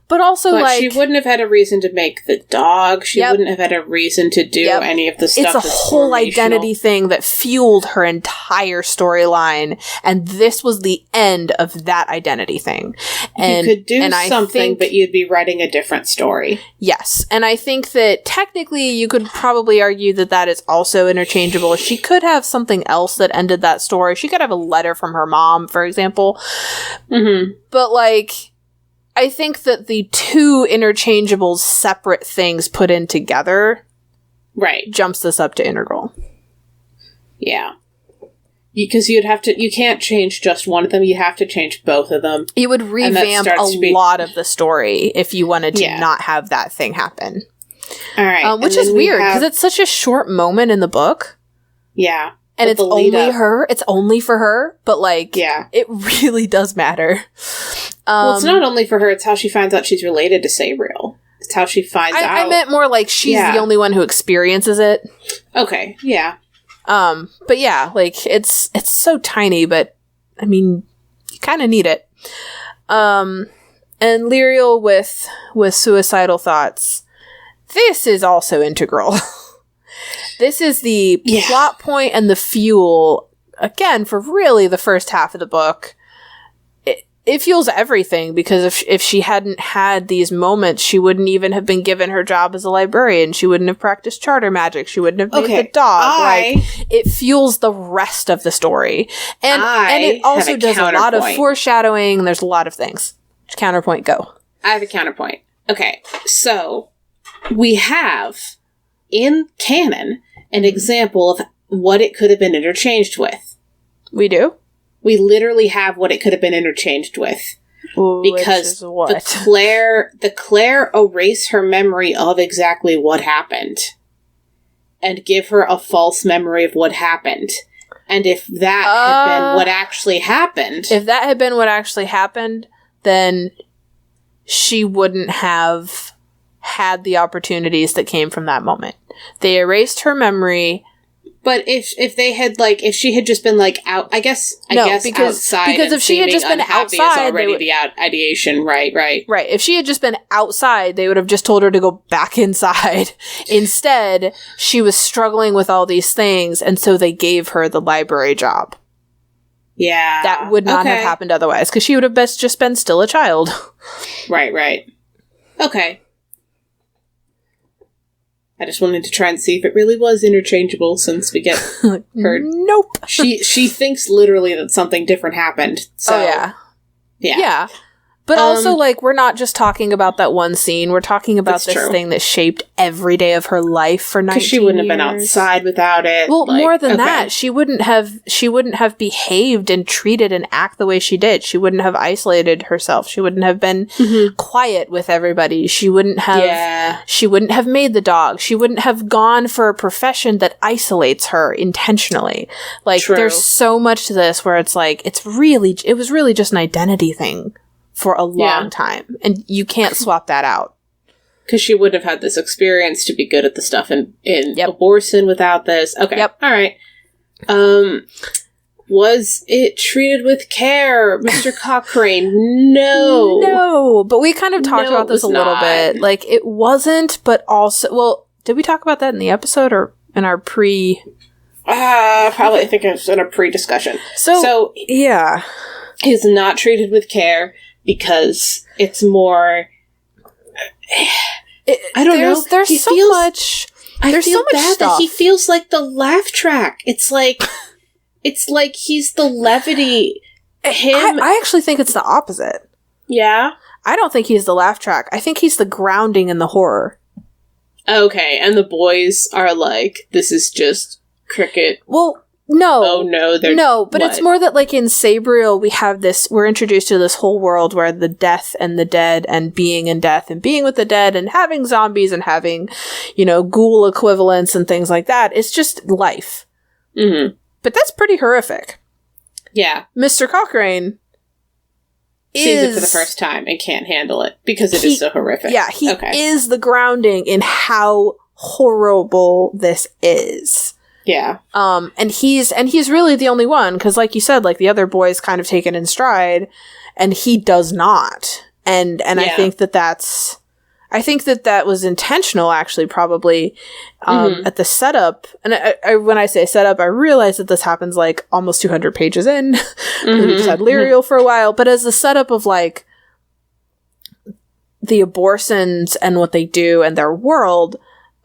But also, she wouldn't have had a reason to make the dog. She wouldn't have had a reason to do any of the stuff. It's a whole identity thing that fueled her entire storyline, and this was the end of that identity thing. And you could do something, but you'd be writing a different story. Yes, and I think that technically you could probably argue that is also interchangeable. She could have something else that ended that story. She could have a letter from her mom, for example. Mm-hmm. But, like... I think that the two interchangeable separate things put in together jumps this up to integral. Yeah. Because you can't change just one of them, you have to change both of them. You would revamp a lot of the story if you wanted to not have that thing happen. Alright. Which is weird, because it's such a short moment in the book. Yeah. And it's only her. It's only for her. But, like, it really does matter. Well, it's not only for her. It's how she finds out she's related to Sabriel. It's how she finds out. I meant more like she's the only one who experiences it. Okay, yeah. But yeah, like, it's so tiny, but, I mean, you kind of need it. And Lirael with suicidal thoughts. This is also integral. this is the plot point and the fuel, again, for really the first half of the book. It fuels everything, because if she hadn't had these moments, she wouldn't even have been given her job as a librarian. She wouldn't have practiced charter magic. She wouldn't have made the dog. It fuels the rest of the story. And it also does a lot of foreshadowing. There's a lot of things. Counterpoint, go. I have a counterpoint. Okay, so we have, in canon, an example of what it could have been interchanged with. We do? We literally have what it could have been interchanged with. Because the Claire erase her memory of exactly what happened and give her a false memory of what happened. And if that had been what actually happened... If that had been what actually happened, then she wouldn't have had the opportunities that came from that moment. They erased her memory... But if they had, like, if she had just been, like, out, I guess outside, because if she had just been outside, is already the ideation, right. If she had just been outside, they would have just told her to go back inside. Instead, she was struggling with all these things, and so they gave her the library job. Yeah. That would not have happened otherwise, because she would have just been still a child. Right. Okay. I just wanted to try and see if it really was interchangeable, since we get her. Nope. She thinks literally that something different happened. So, Yeah. But also, like, we're not just talking about that one scene. We're talking about this thing that shaped every day of her life for 19 years. Because she wouldn't have been outside without it. Well, more than that, she wouldn't have behaved and treated and act the way she did. She wouldn't have isolated herself. She wouldn't have been quiet with everybody. She wouldn't have made the dog. She wouldn't have gone for a profession that isolates her intentionally. Like, there's so much to this where it's like, it was really just an identity thing for a long time, and you can't swap that out. Because she wouldn't have had this experience to be good at the stuff in abortion without this. Okay. Yep. All right. Was it treated with care, Mr. Cochrane? No. But we kind of talked about this a little bit. Like, it wasn't, but also... Well, did we talk about that in the episode or in our pre... Probably, I think it was in a pre-discussion. So yeah. He's not treated with care because it's more... I don't know. There's so much... There's so much stuff. That he feels like the laugh track. It's like he's the levity. I actually think it's the opposite. Yeah? I don't think he's the laugh track. I think he's the grounding and the horror. Okay, and the boys are like, this is just cricket. Well, no. Oh, no, they're... No, but it's more that, like, in Sabriel, we're introduced to this whole world where the death and the dead and being in death and being with the dead and having zombies and having, ghoul equivalents and things like that. It's just life. Mm-hmm. But that's pretty horrific. Yeah. Mr. Cochrane sees it for the first time and can't handle it because it is so horrific. Yeah, he is the grounding in how horrible this is. Yeah. And he's really the only one, because like you said, like the other boys kind of take it in stride, and he does not. And I think that was intentional, actually, probably, at the setup. And I when I say setup, I realize that this happens like almost 200 pages in. We just had Lirael for a while, but as the setup of like the abortions and what they do and their world,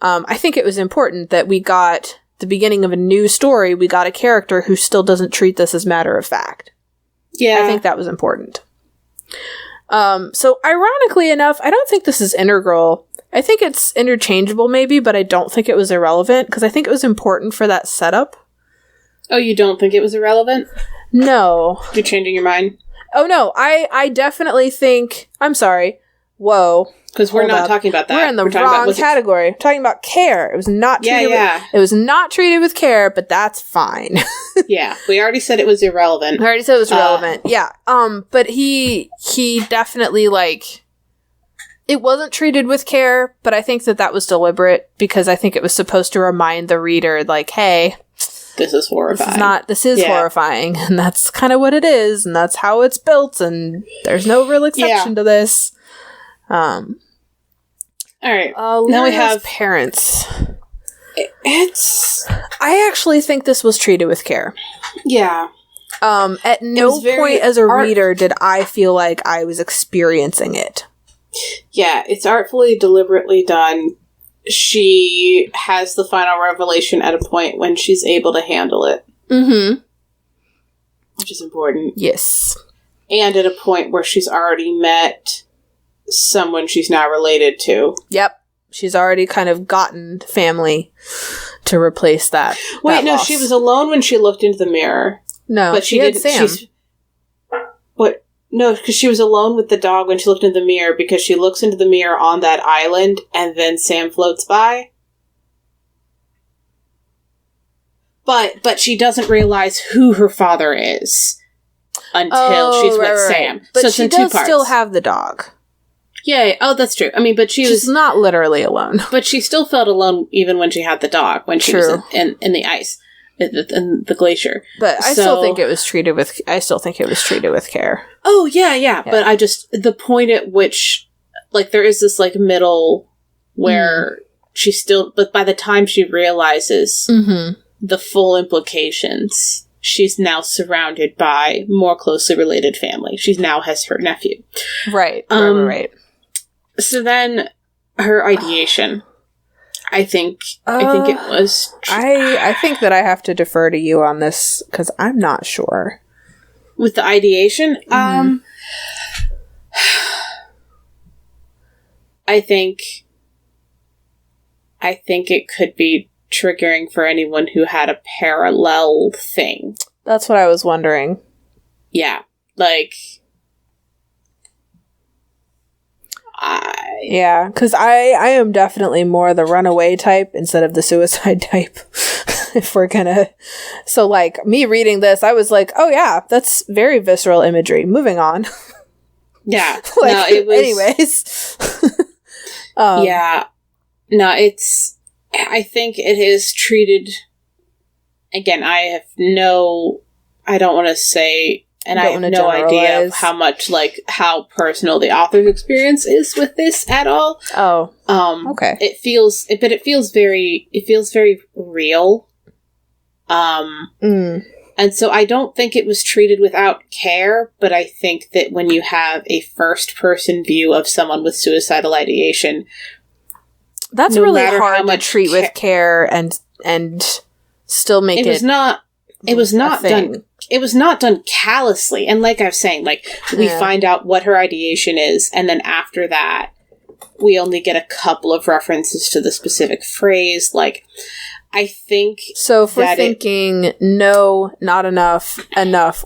I think it was important that we got the beginning of a new story. We got a character who still doesn't treat this as matter of fact. Yeah. I think that was important. So ironically enough, I don't think this is integral. I think it's interchangeable maybe, but I don't think it was irrelevant, because I think it was important for that setup. Oh, you don't think it was irrelevant? No. You're changing your mind? Oh, no. I definitely think... I'm sorry. Whoa. Because we're not talking about that. We're in the wrong category. We're talking about care. It was not treated It was not treated with care, but that's fine. Yeah. We already said it was irrelevant. I already said it was irrelevant. Yeah. But he definitely, like... It wasn't treated with care, but I think that was deliberate, because I think it was supposed to remind the reader, like, hey... This is horrifying. This is horrifying, and that's kind of what it is, and that's how it's built, and there's no real exception to this. All right. Now we have parents. I actually think this was treated with care. Yeah. At no point as a reader did I feel like I was experiencing it. Yeah, it's artfully, deliberately done. She has the final revelation at a point when she's able to handle it. Mm-hmm. Which is important. Yes. And at a point where she's already met someone she's now related to. Yep. She's already kind of gotten family to replace that. Wait, that no, loss. she was alone when she looked into the mirror. No, but she had Sam. But no, because she was alone with the dog when she looked into the mirror, because she looks into the mirror on that island and then Sam floats by. But she doesn't realize who her father is until she's with Sam. But so she does still have the dog. Yeah, oh, that's true. I mean, but she's not literally alone. But she still felt alone even when she had the dog, when she was in the ice, in the glacier. But I still think it was treated with care. Oh, yeah. But the point at which, like, there is this, like, middle where she's still, but by the time she realizes the full implications, she's now surrounded by more closely related family. She now has her nephew. Right. Right. So then, her ideation. I think it was. I think that I have to defer to you on this because I'm not sure. With the ideation, I think it could be triggering for anyone who had a parallel thing. That's what I was wondering. Yeah, like. Yeah, because I am definitely more the runaway type instead of the suicide type. If we're gonna... So, like, me reading this, I was like, oh yeah, that's very visceral imagery. Moving on. Yeah. Like, no, it was... Anyways. Yeah. No, it's... I think it is treated... Again, I don't want to say... And I have no idea of how much, like, how personal the author's experience is with this at all. Oh. Okay. It feels very real. And so I don't think it was treated without care, but I think that when you have a first-person view of someone with suicidal ideation... That's really hard to treat with care and still make it... It was not done... It was not done callously. And like I was saying, like, we find out what her ideation is, and then after that, we only get a couple of references to the specific phrase. Like, I think... So if we're thinking no, not enough,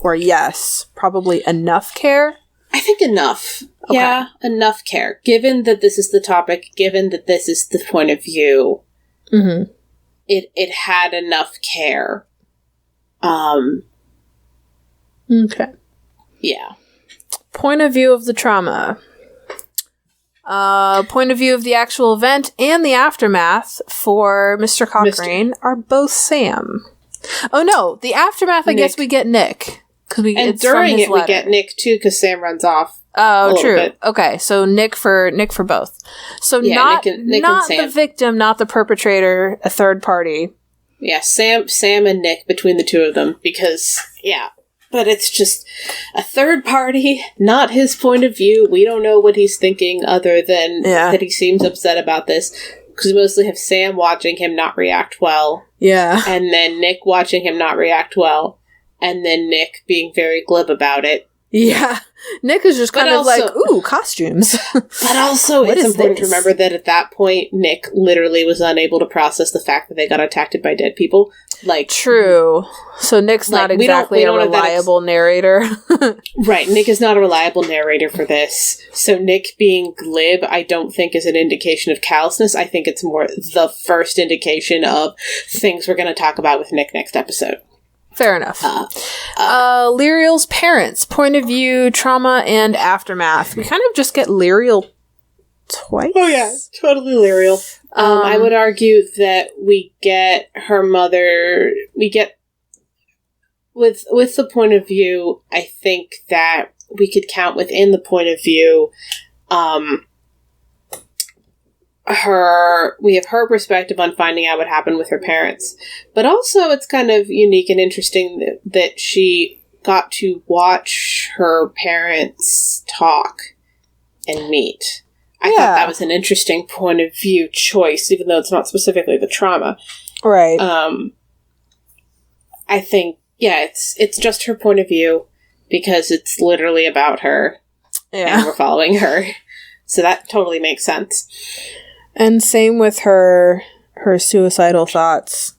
or yes, probably enough care? I think enough. Okay. Yeah, enough care. Given that this is the topic, given that this is the point of view, it had enough care. Okay. Yeah. Point of view of the trauma. Point of view of the actual event and the aftermath for Mr. Cochrane are both Sam. Oh no, the aftermath, I guess we get Nick. And during it we get Nick too, because Sam runs off. Oh, true. Bit. Okay, so Nick for both. So yeah, not the victim, not the perpetrator, a third party. Yeah, Sam and Nick between the two of them, because, yeah. But it's just a third party, not his point of view. We don't know what he's thinking other than that he seems upset about this. Because we mostly have Sam watching him not react well. Yeah. And then Nick watching him not react well. And then Nick being very glib about it. Yeah. Nick is just kind of like, ooh, costumes. But also, it's important to remember that at that point, Nick literally was unable to process the fact that they got attacked by dead people. Like, true. So Nick's not exactly a reliable narrator. Right. Nick is not a reliable narrator for this. So Nick being glib, I don't think is an indication of callousness. I think it's more the first indication of things we're going to talk about with Nick next episode. Fair enough. Lirael's parents, point of view, trauma, and aftermath. We kind of just get Lirael twice. Oh yeah, totally Lirael. I would argue that we get her mother. We get with the point of view. I think that we could count within the point of view. we have her perspective on finding out what happened with her parents. But also it's kind of unique and interesting that she got to watch her parents talk and meet. I thought that was an interesting point of view choice, even though it's not specifically the trauma. Right. I think, it's just her point of view because it's literally about her. Yeah. And we're following her. So that totally makes sense. And same with her suicidal thoughts.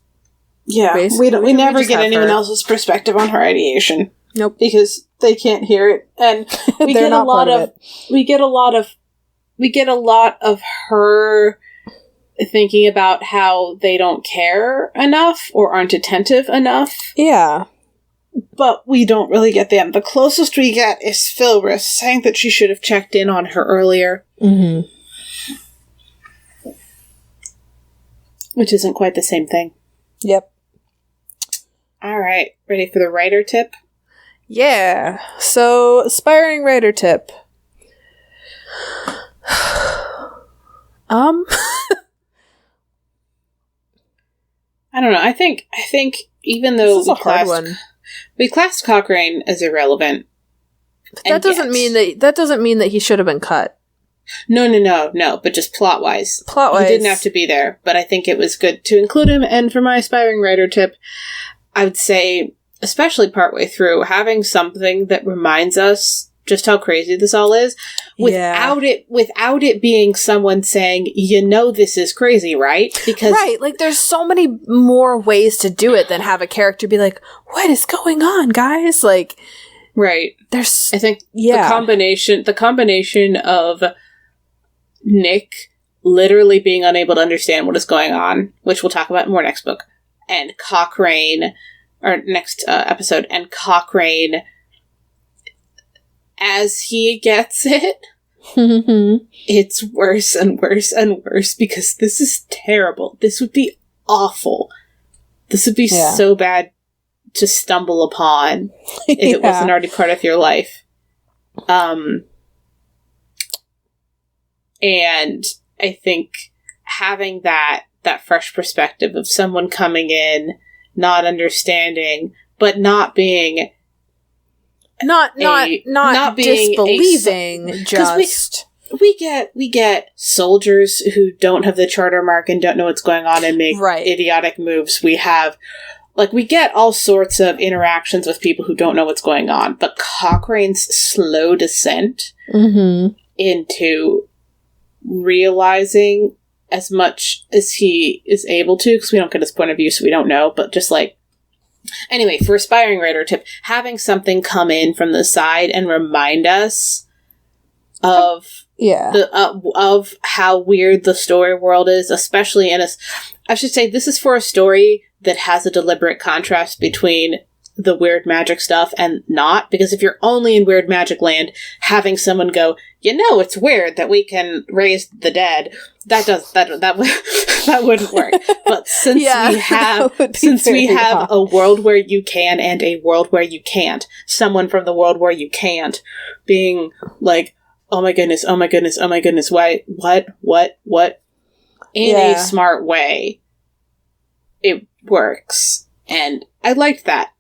Yeah. Basically, we never get anyone else's perspective on her ideation. Nope. Because they can't hear it. And we get a lot of her thinking about how they don't care enough or aren't attentive enough. Yeah. But we don't really get them. The closest we get is Philris saying that she should have checked in on her earlier. Mm-hmm. Which isn't quite the same thing. Yep. All right. Ready for the writer tip? Yeah. So, aspiring writer tip. I don't know. I think even though this is a hard one. We classed Cochrane as irrelevant. That doesn't mean that he should have been cut. No. But just plot-wise. Plot-wise. He didn't have to be there, but I think it was good to include him. And for my aspiring writer tip, I would say, especially partway through, having something that reminds us just how crazy this all is, without it being someone saying, this is crazy, right? Because like there's so many more ways to do it than have a character be like, what is going on, guys? Like, right. There's, I think the combination of Nick literally being unable to understand what is going on, which we'll talk about more next book, and Cochrane, or next episode, and Cochrane, as he gets it, it's worse and worse and worse because this is terrible. This would be awful. This would be so bad to stumble upon if it wasn't already part of your life. And I think having that fresh perspective of someone coming in, not understanding, but not being... Not being disbelieving, just... We get soldiers who don't have the charter mark and don't know what's going on and make idiotic moves. We get all sorts of interactions with people who don't know what's going on, but Cochrane's slow descent into realizing as much as he is able to, because we don't get his point of view, so we don't know, but just anyway, for aspiring writer tip, having something come in from the side and remind us of of how weird the story world is, especially I should say this is for a story that has a deliberate contrast between the weird magic stuff and not, because if you're only in weird magic land, having someone go, it's weird that we can raise the dead, that wouldn't work. But since we have a world where you can and a world where you can't, someone from the world where you can't being like, oh my goodness, why, what, in a smart way, it works. And I liked that.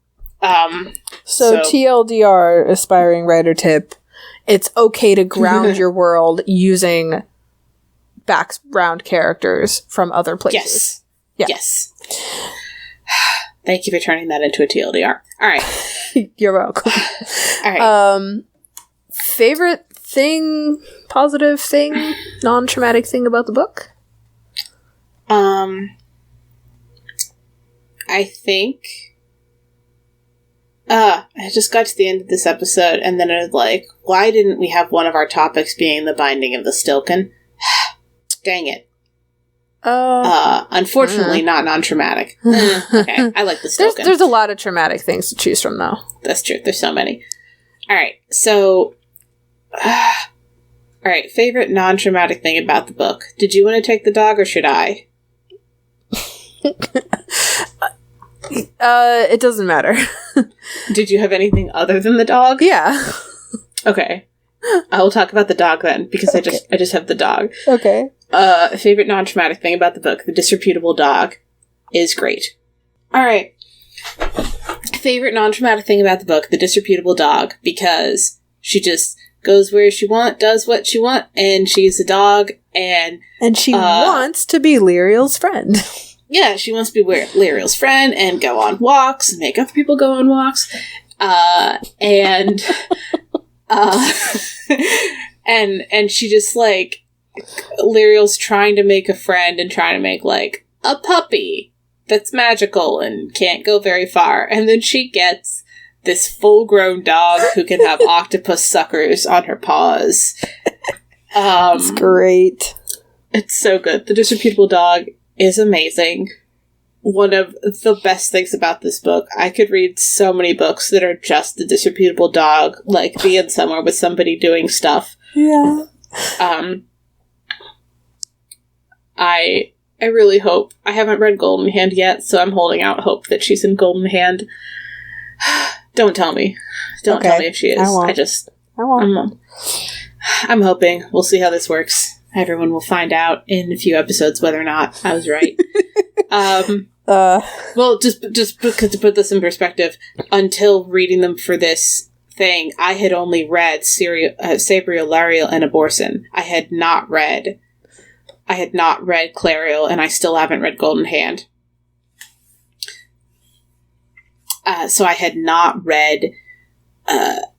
So TLDR, aspiring writer tip, it's okay to ground your world using background characters from other places. Yes. Thank you for turning that into a TLDR. All right. You're welcome. All right. Favorite thing, positive thing, non-traumatic thing about the book? I think... I just got to the end of this episode, and then I was like, why didn't we have one of our topics being the binding of the Stilken? Dang it. Unfortunately, not non-traumatic. Okay, I like the Stilken. There's a lot of traumatic things to choose from, though. That's true. There's so many. Alright, so... Alright, favorite non-traumatic thing about the book. Did you want to take the dog, or should I? It doesn't matter. Did you have anything other than the dog? Yeah. Okay. I will talk about the dog then, because I just have the dog. Okay. Favorite non-traumatic thing about the book, the disreputable dog, is great. Alright. Favorite non-traumatic thing about the book, the disreputable dog, because she just goes where she wants, does what she wants, and she's a dog, and she wants to be Lirael's friend. Yeah, she wants to be Lirael's friend and go on walks and make other people go on walks. And she just, like, Lirael's trying to make a friend and trying to make, like, a puppy that's magical and can't go very far. And then she gets this full-grown dog who can have octopus suckers on her paws. It's great. It's so good. The disreputable dog is amazing. One of the best things about this book, I could read so many books that are just the disreputable dog, like being somewhere with somebody doing stuff. Yeah. I really hope, I haven't read Golden Hand yet, so I'm holding out hope that she's in Golden Hand. Don't tell me. Don't tell me if she is. I won't. I'm hoping. We'll see how this works. Everyone will find out in a few episodes whether or not I was right. Well, just because to put this in perspective, until reading them for this thing, I had only read Sabriel, Lirael, and Abortion. I had not read Clariel, and I still haven't read Golden Hand. So I had not read...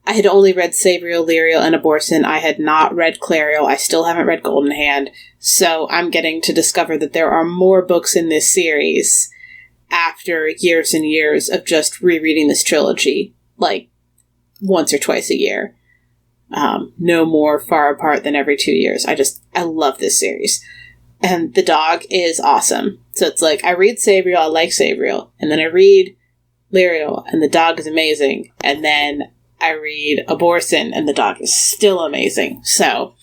I had only read Sabriel, Lirael, and Abortion. I had not read Clariel. I still haven't read Golden Hand. So I'm getting to discover that there are more books in this series after years and years of just rereading this trilogy, like, once or twice a year. No more far apart than every 2 years. I love this series. And the dog is awesome. So it's like, I read Sabriel, I like Sabriel, and then I read Lirael, and the dog is amazing, and then I read Abortion, and the dog is still amazing. So,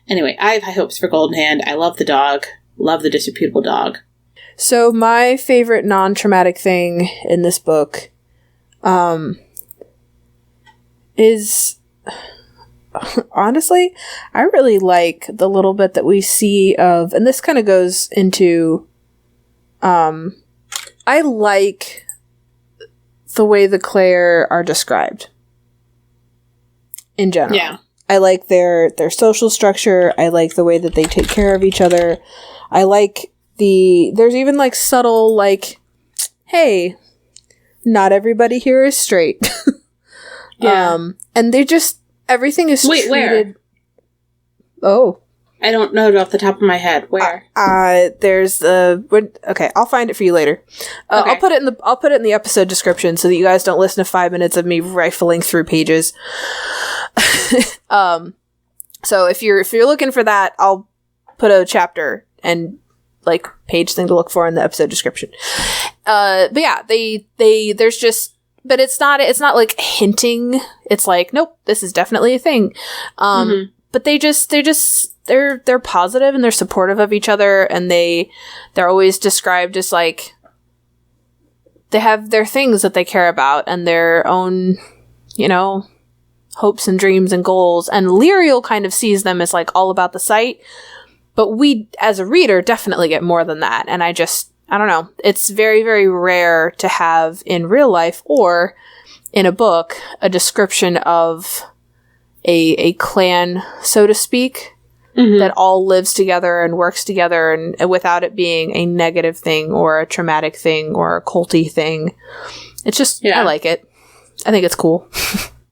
anyway, I have high hopes for Golden Hand. I love the dog. Love the disreputable dog. So, my favorite non-traumatic thing in this book is... Honestly, I really like the little bit that we see of... And this kind of goes into... I like... the way the Claire are described in general. Yeah. I like their social structure. I like the way that they take care of each other. I like there's even like subtle, like, hey, not everybody here is straight. Yeah. And they just, everything is treated... where? Oh. I don't know it off the top of my head. Where? There's okay, I'll find it for you later. Okay. I'll put it in the episode description so that you guys don't listen to 5 minutes of me rifling through pages. So if you're looking for that, I'll put a chapter and like page thing to look for in the episode description. But yeah, there's just, but it's not like hinting. It's like, nope, this is definitely a thing. But they're positive and they're supportive of each other, and they're always described as like they have their things that they care about and their own, hopes and dreams and goals. And Lirael kind of sees them as like all about the site, but we as a reader definitely get more than that. And I don't know. It's very, very rare to have in real life or in a book a description of a clan, so to speak, that all lives together and works together, and without it being a negative thing or a traumatic thing or a culty thing. It's just, I like it. I think it's cool.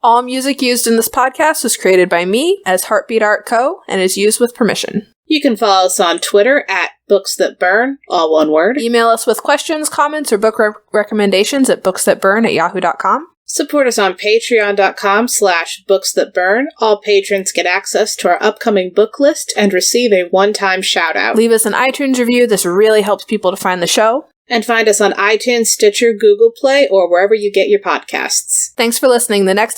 All music used in this podcast was created by me as HeartBeatArt Co. and is used with permission. You can follow us on Twitter at BooksThatBurn, all one word. Email us with questions, comments, or book recommendations at booksthatburn@yahoo.com. Support us on patreon.com/booksthatburn. All patrons get access to our upcoming book list and receive a one-time shout-out. Leave us an iTunes review. This really helps people to find the show. And find us on iTunes, Stitcher, Google Play, or wherever you get your podcasts. Thanks for listening. The next